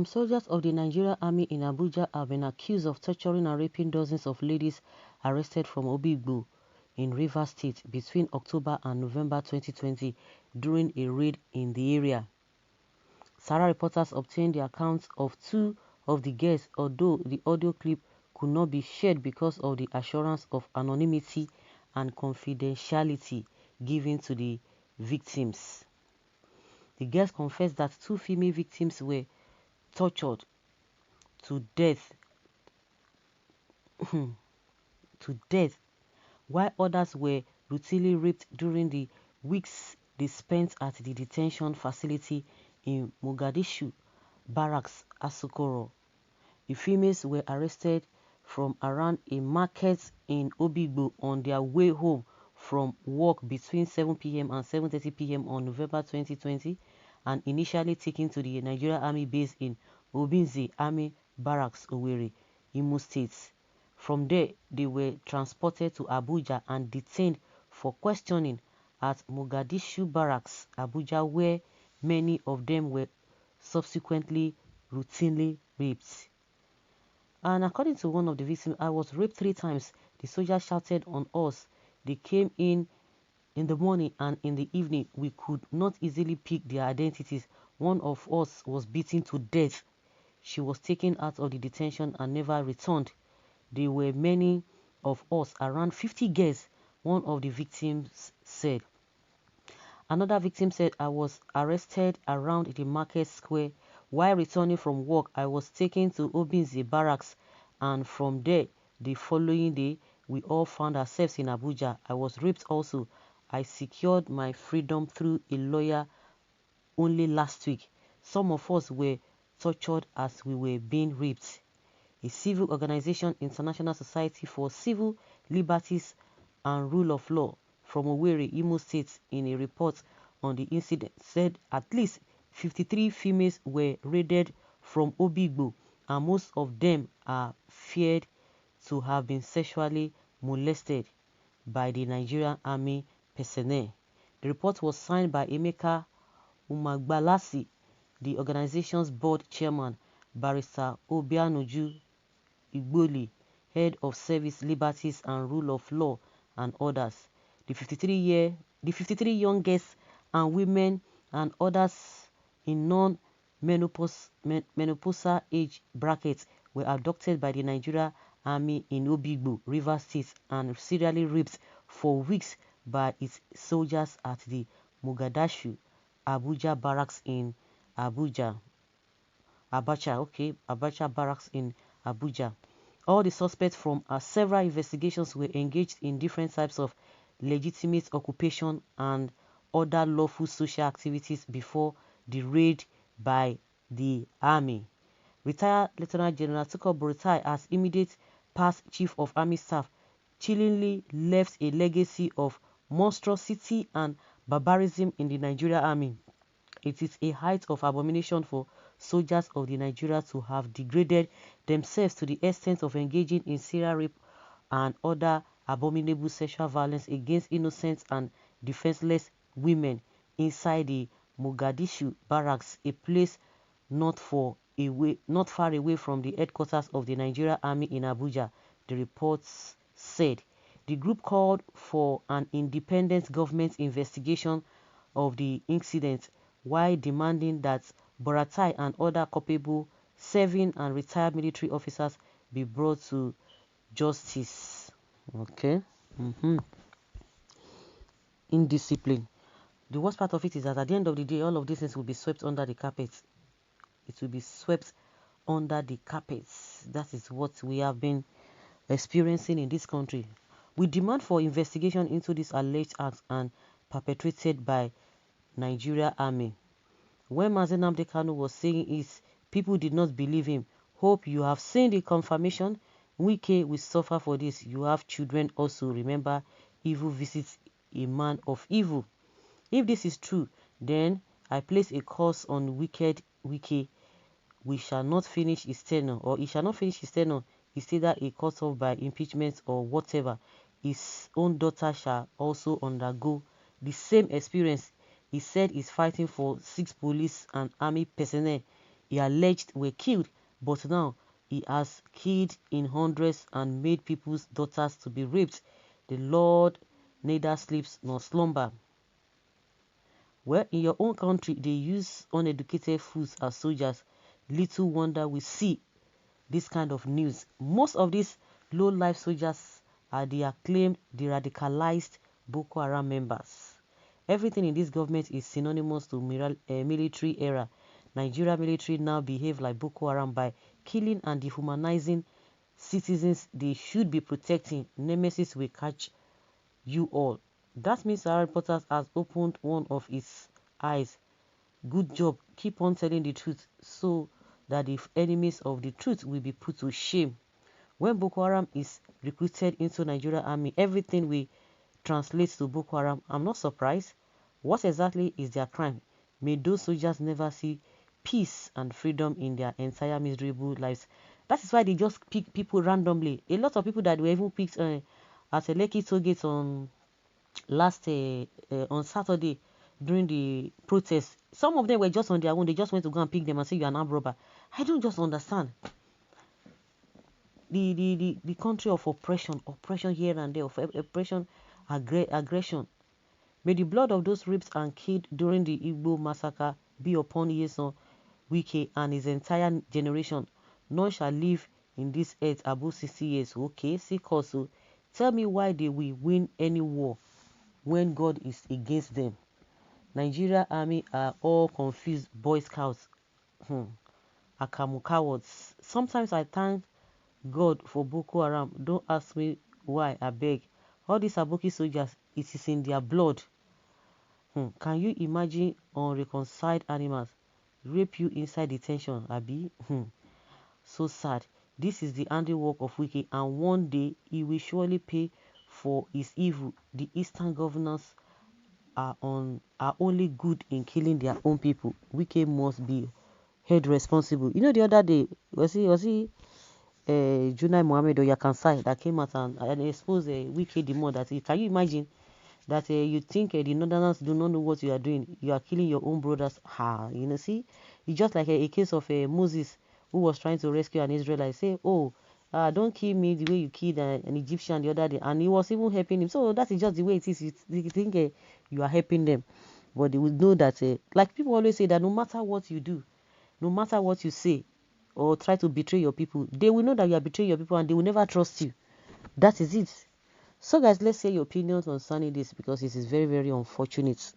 Armed soldiers of the Nigerian Army in Abuja have been accused of torturing and raping dozens of ladies arrested from OBIGBO in Rivers State between October and November 2020 during a raid in the area. Sarah reporters obtained the accounts of two of the girls, although the audio clip could not be shared because of the assurance of anonymity and confidentiality given to the victims. The girls confessed that two female victims were tortured to death while others were routinely raped during the weeks they spent at the detention facility in Mogadishu Barracks, Asokoro. The females were arrested from around a market in OBIGBO on their way home from work between 7 p.m. and 7:30 p.m. on November 2020 and initially taken to the Nigerian Army base in Obinze Army Barracks, Owerri, Imo State. From there, they were transported to Abuja and detained for questioning at Mogadishu Barracks, Abuja, where many of them were subsequently routinely raped. And according to one of the victims, "I was raped 3 times. The soldiers shouted on us. They came in the morning and in the evening. We could not easily pick their identities. One of us was beaten to death. She was taken out of the detention and never returned. There were many of us, around 50 girls," one of the victims said. Another victim said, "I was arrested around the market square. While returning from work, I was taken to Obinze Barracks, and from there, the following day, we all found ourselves in Abuja. I was raped also. I secured my freedom through a lawyer only last week. Some of us were tortured as we were being raped." A civil organization, International Society for Civil Liberties and Rule of Law from Owerri, Imo State, in a report on the incident, said at least 53 females were raided from OBIGBO, and most of them are feared to have been sexually molested by the Nigerian Army personnel. The report was signed by Emeka Umagbalasi, the organization's board chairman, Barrister Obianuju Igboli, head of Service Liberties and Rule of Law, and others. The 53 young girls and women and others in non-menopausal age brackets were abducted by the Nigerian Army in OBIGBO, Rivers State, and serially raped for weeks by its soldiers at the Mogadishu Abuja Barracks in Abacha Barracks in Abuja. All the suspects from several investigations were engaged in different types of legitimate occupation and other lawful social activities before the raid by the army. Retired Lieutenant General Tukur Buratai, as immediate past Chief of Army Staff, chillingly left a legacy of monstrosity and barbarism in the Nigerian Army. It is a height of abomination for soldiers of the Nigeria to have degraded themselves to the extent of engaging in serial rape and other abominable sexual violence against innocent and defenseless women inside the Mogadishu Barracks, a place not far away from the headquarters of the Nigerian Army in Abuja, the reports said. The group called for an independent government investigation of the incident, while demanding that Buratai and other culpable serving and retired military officers be brought to justice. Okay. Indiscipline. The worst part of it is that at the end of the day, all of these things will be swept under the carpet. It will be swept under the carpet. That is what we have been experiencing in this country. We demand for investigation into these alleged acts and perpetrated by Nigeria Army. When Mazi Nnamdi Kanu was saying it, people did not believe him. Hope you have seen the confirmation. Wike will suffer for this. You have children also. Remember, evil visits a man of evil. If this is true, then I place a curse on wicked Wike. We shall not finish his tenure, or he shall not finish his tenure. It's either a cut off by impeachment or whatever. His own daughter shall also undergo the same experience. He said he's fighting for 6 police and army personnel he alleged were killed, but now he has killed in hundreds and made people's daughters to be raped. The Lord neither sleeps nor slumber. Well, in your own country, they use uneducated fools as soldiers. Little wonder we see this kind of news. Most of these low-life soldiers are the acclaimed, the radicalized Boko Haram members. Everything in this government is synonymous to military era. Nigeria military now behave like Boko Haram by killing and dehumanizing citizens they should be protecting. Nemesis will catch you all. That means our reporters has opened one of its eyes. Good job. Keep on telling the truth so that the enemies of the truth will be put to shame. When Boko Haram is recruited into Nigeria army, everything will translate to Boko Haram. I'm not surprised. What exactly is their crime? May those soldiers never see peace and freedom in their entire miserable lives. That is why they just pick people randomly. A lot of people that were even picked at a Lekki toll gate on on Saturday during the protest. Some of them were just on their own. They just went to go and pick them and say you are an armed robber. I don't just understand. The country of oppression here and there, of oppression, aggression. May the blood of those raped and killed during the Igbo massacre be upon Ś⁰ WÍKE and his entire generation. None shall live in this earth above 60 years. Okay, see also. Tell me why they will win any war when God is against them. Nigeria army are all confused Boy Scouts. Akamu cowards. Sometimes I thank God for Boko Haram. Don't ask me why, I beg. All these Aboki soldiers, it is in their blood. Can you imagine unreconciled animals rape you inside detention, Abi? So sad. This is the handiwork of WÍKE, and one day he will surely pay for his evil. The Eastern governors are only good in killing their own people. WÍKE must be held responsible. You know, the other day was he Junai Mohammed or Yakansai that came out and exposed WÍKE the more that can you imagine that you think the Northerners do not know what you are doing? You are killing your own brothers. You know, see, it's just like a case of Moses who was trying to rescue an Israelite. Say, oh, don't kill me the way you killed an Egyptian the other day, and he was even helping him. So that is just the way it is. You think you are helping them, but they will know that, like people always say, that no matter what you do, no matter what you say, or try to betray your people, they will know that you are betraying your people and they will never trust you. That is it. So guys, let's hear your opinions concerning this because it is very, very unfortunate.